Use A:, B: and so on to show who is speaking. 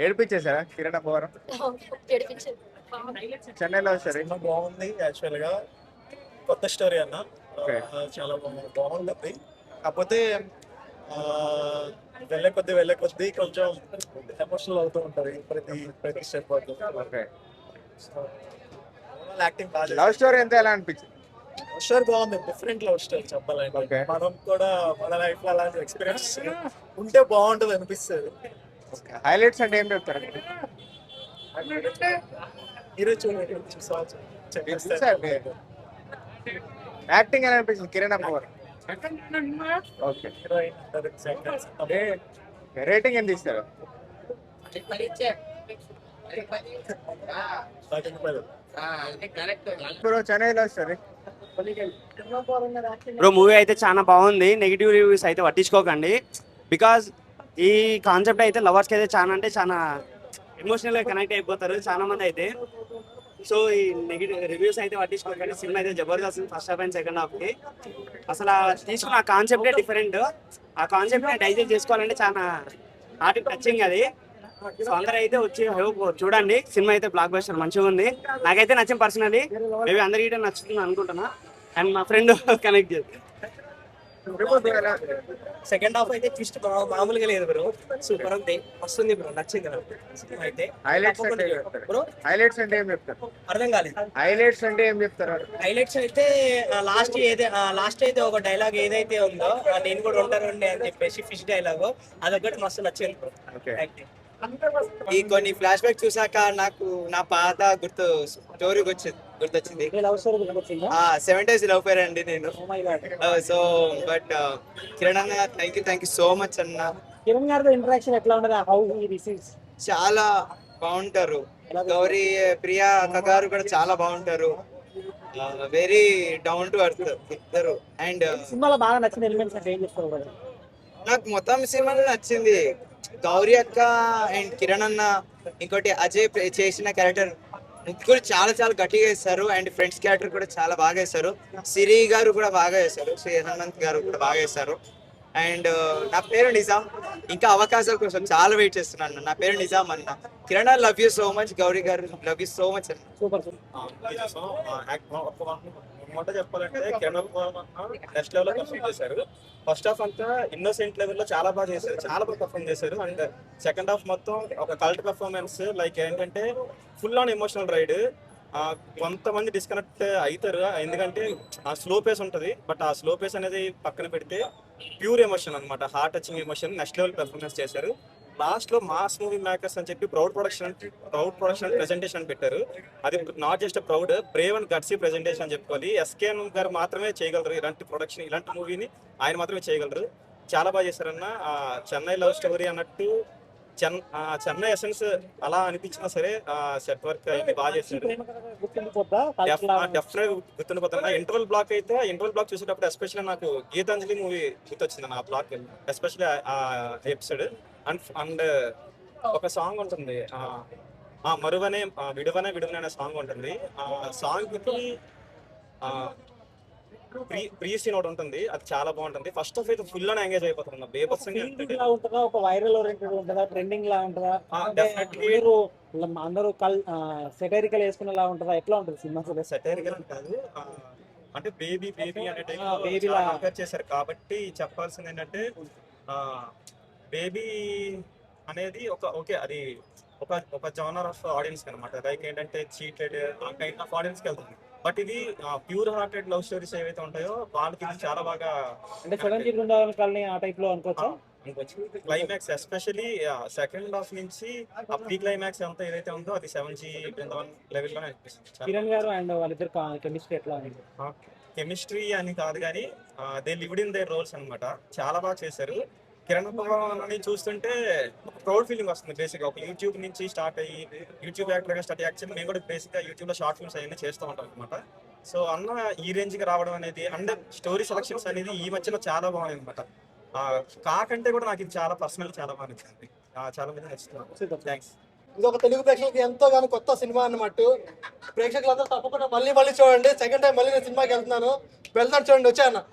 A: ఏడిపించేసారా కిరణ్ అబ్బవరం?
B: ఏడిపించారు.
A: చెన్నైలో సరే
C: బాగుంది యాక్చువల్ గా, కొత్త స్టోరీ అన్న.
A: Okay.
C: చాలా బాగుంటుంది. కాకపోతే వెళ్ళే కొద్దీ కొంచెం ఎమోషనల్ అవుతూ ఉంటది ప్రతి స్టెప్.
A: ఓకే.
C: యాక్టింగ్ బాగా.
A: లవ్ స్టోరీ ఎంత ఎలా అనిపించింది?
C: స్టోరీ బాగుంది, డిఫరెంట్ లవ్ స్టోరీ చెప్పాలంటే.
A: Okay.
C: మనం కూడా మన లైఫ్ లో అలాంటి ఎక్స్పీరియన్స్ ఉంటే బాగుంటుంది అనిపిస్తుంది.
A: హైలైట్స్ అంటే ఏం చెప్తారు?
C: ఈరోజు
A: యాక్టింగ్ ఎలా అనిపించింది కిరణ్ అబ్బవరం? ఓకే. రేటింగ్ ఎంత ఇస్తారు? బ్రో చెన్నైలో సరే
D: బ్రో మూవీ అయితే చాలా బాగుంది. నెగిటివ్ రివ్యూస్ అయితే పట్టించుకోకండి. బికాజ్ ఈ కాన్సెప్ట్ అయితే లవర్స్కి అయితే చాలా అంటే చాలా ఎమోషనల్గా కనెక్ట్ అయిపోతారు చాలా మంది అయితే. సో ఈ నెగిటివ్ రివ్యూస్ అయితే పట్టించుకోకండి. సినిమా అయితే జబర్దస్త్ ఫస్ట్ హాఫ్ అండ్ సెకండ్ హాఫ్కి. అసలు తీసుకున్న ఆ కాన్సెప్టే డిఫరెంట్. ఆ కాన్సెప్ట్ని డైజెస్ట్ చేసుకోవాలంటే చాలా హార్ట్ టచింగ్ అది. సో అందరూ అయితే వచ్చి చూడండి. సినిమా అయితే బ్లాక్ బస్టర్ మంచిగా ఉంది. నాకైతే నచ్చిన పర్సనలీ. మేబీ అందరికీ నచ్చుతుంది అనుకుంటున్నా. అండ్ మా ఫ్రెండ్ కనెక్ట్ చేసి
E: సెకండ్ హాఫ్ అయితే ట్విస్ట్ మామూలుగా లేదు బ్రో, సూపర్ ఉంది, వస్తుంది బ్రో, నచ్చింది అయితే. బ్రో
A: హైలైట్స్ అంటే ఏం చెప్తారు?
E: అర్థం కాలేదు.
A: హైలైట్స్ అంటే ఏం చెప్తారు?
E: హైలైట్స్ అయితే లాస్ట్ అయితే ఒక డైలాగ్ ఏదైతే ఉందో, నేను కూడా ఉంటానండి అని చెప్పేసి ఫిష్ డైలాగ్, అదొకటి మస్తు నచ్చింది బ్రో.
F: ఈ కొన్ని ఫ్లాష్ బ్యాక్ చూసాక నాకు నా పాత స్టోరీ గుర్తొచ్చింది. 7 days లవ్ ఫెయిర్ అండి నేను. సో బట్ కిరణ్ అన్న థ్యాంక్ యూ సో మచ్ అన్న.
E: కిరణ్ గారితో ఇంటరాక్షన్ ఎట్లా ఉండదు? How he receives?
F: చాలా బాగుంటారు. గౌరీ ప్రియా అక్క గారు కూడా చాలా బాగుంటారు. వెరీ డౌన్ టు ఎర్త్ ఇద్దరు. అండ్
E: సినిమాలో బాగా నచ్చిన ఎలిమెంట్స్ అంటే ఏం చెప్తారు?
F: నాకు మొత్తం సినిమాలో నచ్చింది గౌరీ అక్క అండ్ కిరణ్ అన్న. ఇంకోటి అజయ్ చేసిన క్యారెక్టర్ ముగ్గురు చాలా గట్టిగా వేస్తారు. అండ్ ఫ్రెండ్స్ క్యారెక్టర్ కూడా చాలా బాగా వేస్తారు. సిరి గారు కూడా బాగా వేస్తారు. శ్రీ హనుమంత్ గారు కూడా బాగా వేస్తారు. అండ్ నా పేరు నిజాం. ఇంకా అవకాశాల కోసం చాలా వెయిట్ చేస్తున్నాను. నా పేరు నిజాం అన్న. Kiran love you so much. Gauri గారు లవ్ యూ సో మచ్ అన్న.
C: మాట చెప్పాలంటే కిరణ్ నెక్స్ట్ లెవెల్ లో పర్ఫార్మ్ చేశారు. ఫస్ట్ హాఫ్ అంతా ఇన్నోసెంట్ లెవెల్ లో చాలా బాగా చేశారు, చాలా బాగా పర్ఫార్మ్ చేశారు. అండ్ సెకండ్ హాఫ్ మొత్తం ఒక కల్ట్ పర్ఫార్మెన్స్. లైక్ ఏంటంటే ఫుల్ ఆన్ ఎమోషనల్ రైడ్. కొంతమంది డిస్కనెక్ట్ అవుతారు, ఎందుకంటే ఆ స్లో పేస్ ఉంటుంది. బట్ ఆ స్లో పేస్ అనేది పక్కన పెడితే ప్యూర్ ఎమోషన్ అనమాట, heart touching emotion. Next level performance చేశారు. లాస్ట్ లో మాస్ మూవీ మేకర్స్ అని చెప్పి ప్రౌడ్ ప్రొడక్షన్ ప్రెజెంటేషన్ పెట్టారు. అది not just proud, Brave and gutsy presentation అని చెప్పుకోవాలి. ఎస్కేఎన్ గారు మాత్రమే చేయగలరు ఇలాంటి ప్రొడక్షన్, ఇలాంటి మూవీని ఆయన మాత్రమే చేయగలరు. చాలా బాగా చేశారన్న. చెన్నై లవ్ స్టోరీ అన్నట్టు చెన్నై ఎసెన్స్ అలా అనిపించినా సరే సెట్ వర్క్ అయితే బాగా చేశారు. డెఫినెట్ గుర్తుండిపోతున్నా. ఇంటర్వల్ బ్లాక్ అయితే ఇంటర్వల్ బ్లాక్ చూసేటప్పుడు ఎస్పెషల్లీ నాకు గీతాంజలి మూవీ గుర్తొచ్చింది నా బ్లాక్, ఎస్పెషల్లీ ఆ ఎపిసోడ్. అండ్ ఒక సాంగ్ ఉంటుంది, మరువనే విడువనే అనే సాంగ్ ఉంటుంది. ఆ సాంగ్ కి ప్రీ సీన్ ఒకటి ఉంటుంది, అది చాలా బాగుంటుంది. ఫస్ట్ ఆఫ్ అయితే ఫుల్ అని ఎంగేజ్ అయిపోతుంది. బేబత్సంగా
E: ఉంటుందా, ఒక వైరల్ ఓరియంటెడ్ ఉంటుందా, ట్రెండింగ్ లా ఉంటుందా, అందరూ సెటైరికల్ వేసుకునేలా ఉంటుందా, ఎట్లా ఉంటుంది సినిమా?
C: సెటైరికల్ కాదు, అంటే బేబీ అనే టైప్ కంపేర్ చేశారు కాబట్టి చెప్పాల్సింది ఏంటంటే బేబీ అనేది అది ఒక జానర్ ఆఫ్ ఆడియన్స్ అనమాట. లైక్ ఏంటంటే చీటెడ్ ఆ కైండ్ ఆఫ్ ఆడియన్స్ కి వెళ్తుంది. బట్ ఇది ప్యూర్ హార్టెడ్ లవ్ స్టోరీస్ ఏవైతే ఉంటాయో వాళ్ళకి ఇది చాలా బాగా అనుకోవచ్చు. క్లైమాక్స్ ఎస్పెషల్లీ సెకండ్ హాఫ్ నుంచి ఆ ప్రీ క్లైమాక్స్ అంతా ఏదైతే ఉందో అది 7G బృందావన్ లెవెల్ లోనే అనిపిస్తుంది.
E: కిరణ్ గారు అండ్ వాళ్ళిద్దరు కెమిస్ట్రీ ఎట్లా ఉంది?
C: కెమిస్ట్రీ అని కాదు కానీ they lived in their roles అనమాట. చాలా బాగా చేశారు. కిరణ్ అబ్బవరం చూస్తుంటే ఒక ప్రౌడ్ ఫీలింగ్ వస్తుంది. బేసిక్గా ఒక యూట్యూబ్ నుంచి స్టార్ట్ అయ్యి యూట్యూబ్ యాక్టర్గా స్టార్ట్ అయ్యి, యాక్చువల్లీ మేము కూడా బేసిక్గా యూట్యూబ్లో షార్ట్ ఫిల్మ్స్ అవన్నీ చేస్తూ ఉంటాం అనమాట. సో అన్న ఈ రేంజ్కి రావడం అనేది అండ్ స్టోరీ సెలక్షన్స్ అనేది ఈ మధ్యలో చాలా బాగుంది అనమాట. కాకంటే కూడా నాకు ఇది చాలా పర్సనల్ చాలా బాగా నచ్చింది, చాలా మంది నచ్చుతుంది. థ్యాంక్స్.
G: ఇది ఒక తెలుగు ప్రేక్షకులకి ఎంతో గాను కొత్త సినిమా అన్నమాట. ప్రేక్షకులందరూ తప్పకుండా మళ్ళీ చూడండి. సెకండ్ టైం మళ్ళీ నేను సినిమాకి వెళ్తాను చూడండి. వచ్చాను.